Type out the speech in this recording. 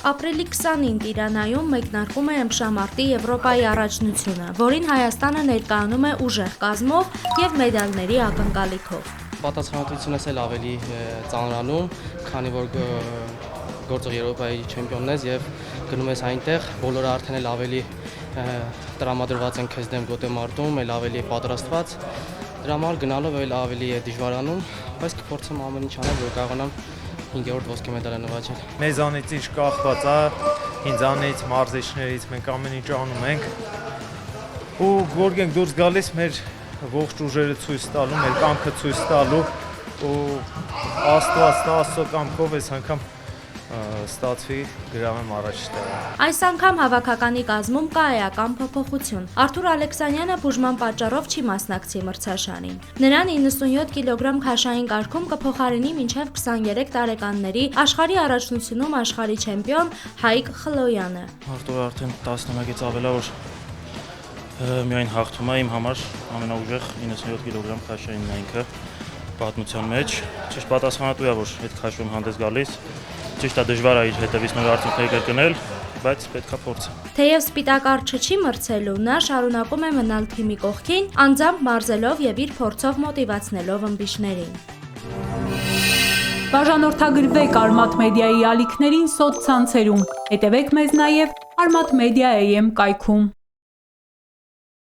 Ապրիլի 20-ին Տիրանայում մեկնարկում է ՄՇՄԱՐՏ-ի Եվրոպայի առաջնությունը, որին Հայաստանը ներկայանում է ուժեղ կազմով և մեդալների ակնկալիքով։ Պատասխանատվությունս էլ ավելի ծանրանում, քանի որ գործող Եվրոպայի չեմպիոնն ես եւ գնում ես այնտեղ, բոլորը արդեն էլ ավելի տրամադրված են քեզ դեմ գոտե մարտում, էլ ավելի պատրաստված։ Դրա համար գնալով էլ ավելի է դժվարանում, բայց կփորձեմ ամեն ինչ անել, որ կարողանամ 5-րդ ոսկե մեդալը նվաճել։ Մեզանից ինչ կախված է, ինձանից, մարզիչներից մենք ամեն ինչ անում ենք։ Ու որ ենք դուրս գալիս մեր ողջ ուժերը ցույց տալու, մեր կամքը ցույց տալու ու Աստծո կամքով այս անգամ ստացվի գրավեմ առաջ տեղը։ Այս անգամ հավաքականի կազմում կա էական փոփոխություն։ Արթուր Ալեքսանյանը բուժման պատճառով չի մասնակցի մրցաշարին։ Նրան 97 կիլոգրամ քաշային կարգում կփոխարինի մինչև 23 տարեկանների աշխարհի առաջնությունում աշխարհի չեմպիոն Հայկ Խլոյանը։ Արտուրը արդեն 11-ից ավելավոր միայն հաղթում է իմ համար ամենաուժեղ 97 կիլոգրամ քաշայինն է ինքը պատմության մեջ։ Ճիշտ պատասխանատու է, որ այդ քաշում հանդես գալիս։ Ճիշտ է, դժվար է իր հետևից նոր արդյունքներ կրկնել, բայց պետք է փորձել։ Թեև սպիտակ արջը չի մրցելու, նա շարունակում է մնալ թիմի կողքին, անձամբ մարզելով եւ իր փորձով մոտիվացնելով ըմբիշներին։ Բաժանորդագրվեք Արմաթ մեդիայի ալիքներին սոցցանցերում։ Հետևեք մեզ նաև Armat Media AM կայքում։